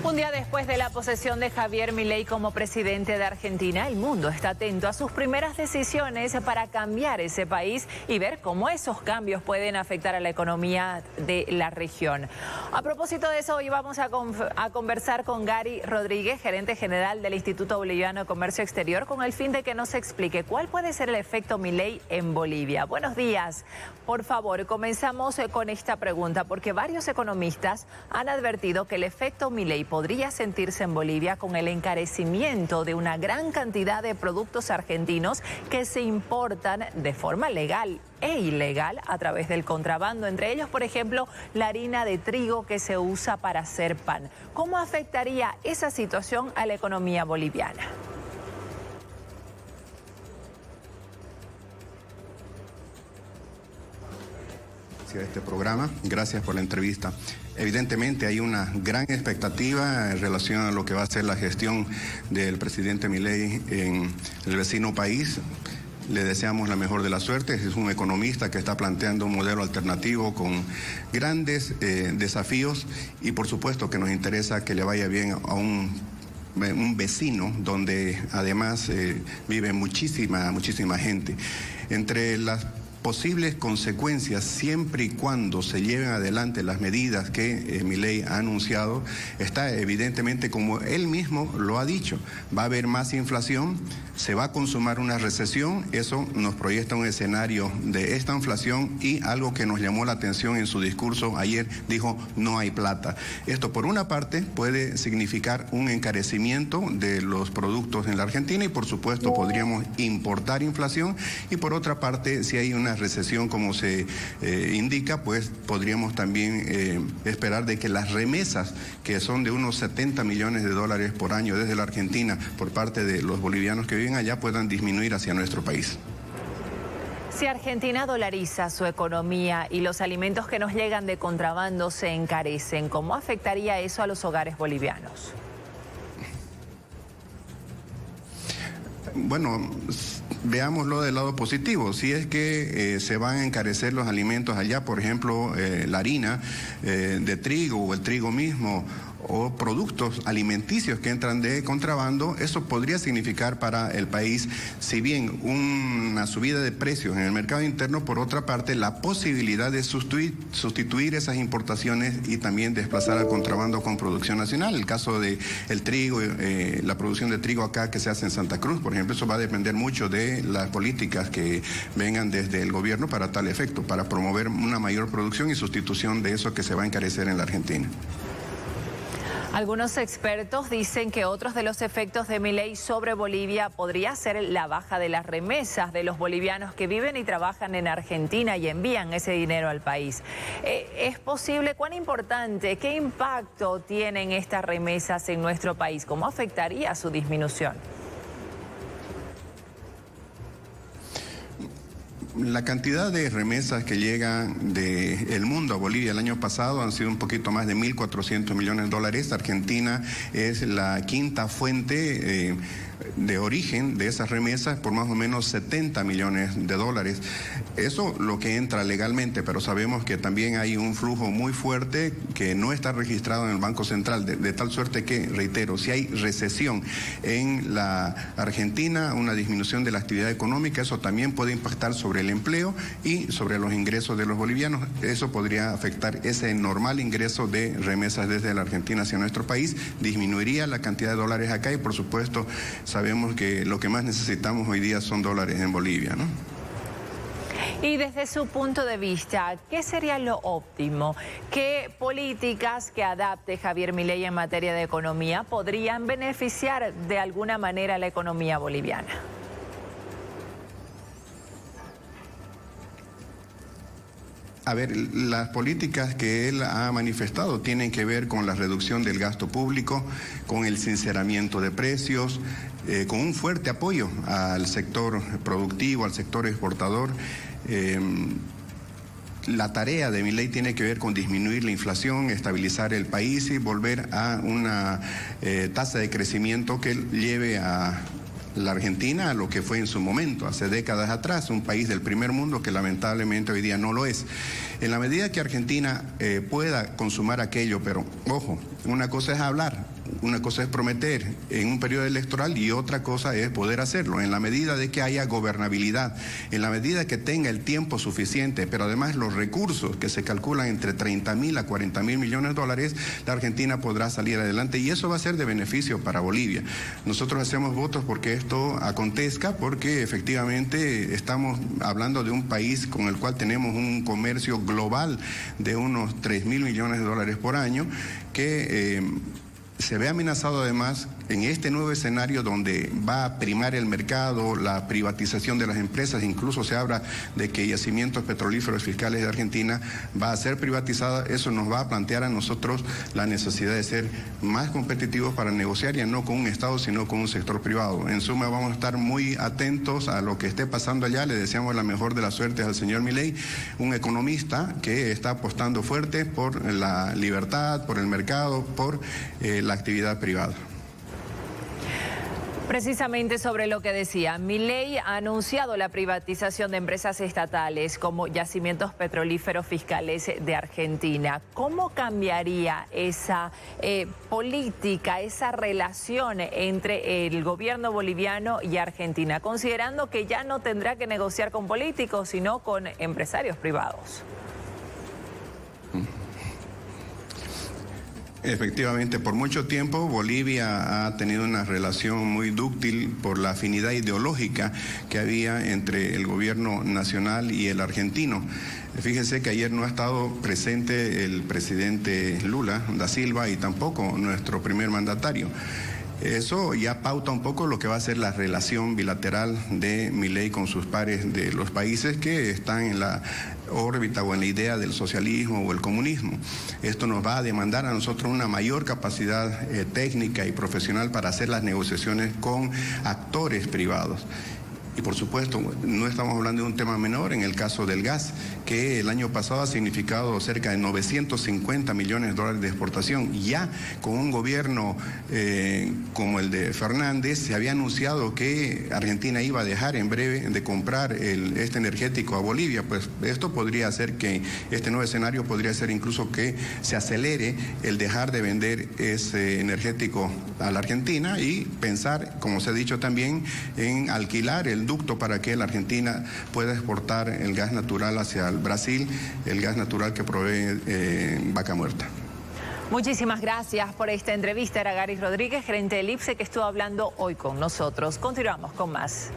Un día después de la posesión de Javier Milei como presidente de Argentina, el mundo está atento a sus primeras decisiones para cambiar ese país y ver cómo esos cambios pueden afectar a la economía de la región. A propósito de eso, hoy vamos a conversar con Gary Rodríguez, gerente general del Instituto Boliviano de Comercio Exterior, con el fin de que nos explique cuál puede ser el efecto Milei en Bolivia. Buenos días. Por favor, comenzamos con esta pregunta, porque varios economistas han advertido que el efecto Milei podría sentirse en Bolivia con el encarecimiento de una gran cantidad de productos argentinos que se importan de forma legal e ilegal a través del contrabando, entre ellos, por ejemplo, la harina de trigo que se usa para hacer pan. ¿Cómo afectaría esa situación a la economía boliviana? De este programa. Gracias por la entrevista. Evidentemente hay una gran expectativa en relación a lo que va a ser la gestión del presidente Milei en el vecino país. Le deseamos la mejor de las suertes. Es un economista que está planteando un modelo alternativo con grandes desafíos y por supuesto que nos interesa que le vaya bien a un vecino donde además vive muchísima gente. Entre las posibles consecuencias, siempre y cuando se lleven adelante las medidas que Milei ha anunciado, está evidentemente, como él mismo lo ha dicho, va a haber más inflación, se va a consumar una recesión. Eso nos proyecta un escenario de esta inflación y algo que nos llamó la atención en su discurso ayer, dijo: no hay plata. Esto, por una parte, puede significar un encarecimiento de los productos en la Argentina y, por supuesto, podríamos importar inflación, y por otra parte, si hay una recesión como se indica, pues podríamos también esperar de que las remesas, que son de unos 70 millones de dólares por año desde la Argentina por parte de los bolivianos que viven allá, puedan disminuir hacia nuestro país. Si Argentina dolariza su economía y los alimentos que nos llegan de contrabando se encarecen, ¿cómo afectaría eso a los hogares bolivianos? Bueno, veámoslo del lado positivo. Si es que se van a encarecer los alimentos allá, por ejemplo, la harina de trigo o el trigo mismo, o productos alimenticios que entran de contrabando, eso podría significar para el país, si bien una subida de precios en el mercado interno, por otra parte, la posibilidad de sustituir esas importaciones y también desplazar al contrabando con producción nacional. El caso de el trigo, la producción de trigo acá que se hace en Santa Cruz, por ejemplo, eso va a depender mucho de las políticas que vengan desde el gobierno para tal efecto, para promover una mayor producción y sustitución de eso que se va a encarecer en la Argentina. Algunos expertos dicen que otros de los efectos de Milei sobre Bolivia podría ser la baja de las remesas de los bolivianos que viven y trabajan en Argentina y envían ese dinero al país. ¿Es posible? ¿Cuán importante? ¿Qué impacto tienen estas remesas en nuestro país? ¿Cómo afectaría su disminución? La cantidad de remesas que llegan del mundo a Bolivia el año pasado han sido un poquito más de 1.400 millones de dólares. Argentina es la quinta fuente de origen de esas remesas por más o menos 70 millones de dólares. Eso lo que entra legalmente, pero sabemos que también hay un flujo muy fuerte que no está registrado en el Banco Central, de tal suerte que, reitero, si hay recesión en la Argentina, una disminución de la actividad económica, eso también puede impactar sobre el empleo y sobre los ingresos de los bolivianos. Eso podría afectar ese normal ingreso de remesas desde la Argentina hacia nuestro país, disminuiría la cantidad de dólares acá y, por supuesto, sabemos que lo que más necesitamos hoy día son dólares en Bolivia, ¿no? Y desde su punto de vista, ¿qué sería lo óptimo? ¿Qué políticas que adapte Javier Milei en materia de economía podrían beneficiar de alguna manera a la economía boliviana? A ver, las políticas que él ha manifestado tienen que ver con la reducción del gasto público, con el sinceramiento de precios, con un fuerte apoyo al sector productivo, al sector exportador. La tarea de Milei tiene que ver con disminuir la inflación, estabilizar el país y volver a una tasa de crecimiento que lleve a la Argentina a lo que fue en su momento, hace décadas atrás, un país del primer mundo que lamentablemente hoy día no lo es. En la medida que Argentina pueda consumar aquello, pero ojo, una cosa es hablar, una cosa es prometer en un periodo electoral y otra cosa es poder hacerlo. En la medida de que haya gobernabilidad, en la medida que tenga el tiempo suficiente, pero además los recursos que se calculan entre 30.000 a 40.000 millones de dólares, la Argentina podrá salir adelante y eso va a ser de beneficio para Bolivia. Nosotros hacemos votos porque esto acontezca, porque efectivamente estamos hablando de un país con el cual tenemos un comercio global de unos 3.000 millones de dólares por año, que se ve amenazado además en este nuevo escenario donde va a primar el mercado, la privatización de las empresas, incluso se habla de que yacimientos petrolíferos fiscales de Argentina va a ser privatizada. Eso nos va a plantear a nosotros la necesidad de ser más competitivos para negociar, ya no con un Estado, sino con un sector privado. En suma, vamos a estar muy atentos a lo que esté pasando allá. Le deseamos la mejor de las suertes al señor Milei, un economista que está apostando fuerte por la libertad, por el mercado, por la actividad privada. Precisamente sobre lo que decía, Milei ha anunciado la privatización de empresas estatales como Yacimientos Petrolíferos Fiscales de Argentina. ¿Cómo cambiaría esa política, esa relación entre el gobierno boliviano y Argentina, considerando que ya no tendrá que negociar con políticos, sino con empresarios privados? Efectivamente, por mucho tiempo Bolivia ha tenido una relación muy dúctil por la afinidad ideológica que había entre el gobierno nacional y el argentino. Fíjense que ayer no ha estado presente el presidente Lula da Silva y tampoco nuestro primer mandatario. Eso ya pauta un poco lo que va a ser la relación bilateral de Milei con sus pares de los países que están en la órbita o en la idea del socialismo o el comunismo. Esto nos va a demandar a nosotros una mayor capacidad técnica y profesional para hacer las negociaciones con actores privados. Y por supuesto, no estamos hablando de un tema menor en el caso del gas, que el año pasado ha significado cerca de 950 millones de dólares de exportación. Ya con un gobierno como el de Fernández, se había anunciado que Argentina iba a dejar en breve de comprar este energético a Bolivia. Pues esto podría hacer que este nuevo escenario podría ser incluso que se acelere el dejar de vender ese energético a la Argentina y pensar, como se ha dicho también, en alquilar el ducto para que la Argentina pueda exportar el gas natural hacia el Brasil, el gas natural que provee Vaca Muerta. Muchísimas gracias por esta entrevista. Era Garis Rodríguez, gerente del IPSE, que estuvo hablando hoy con nosotros. Continuamos con más.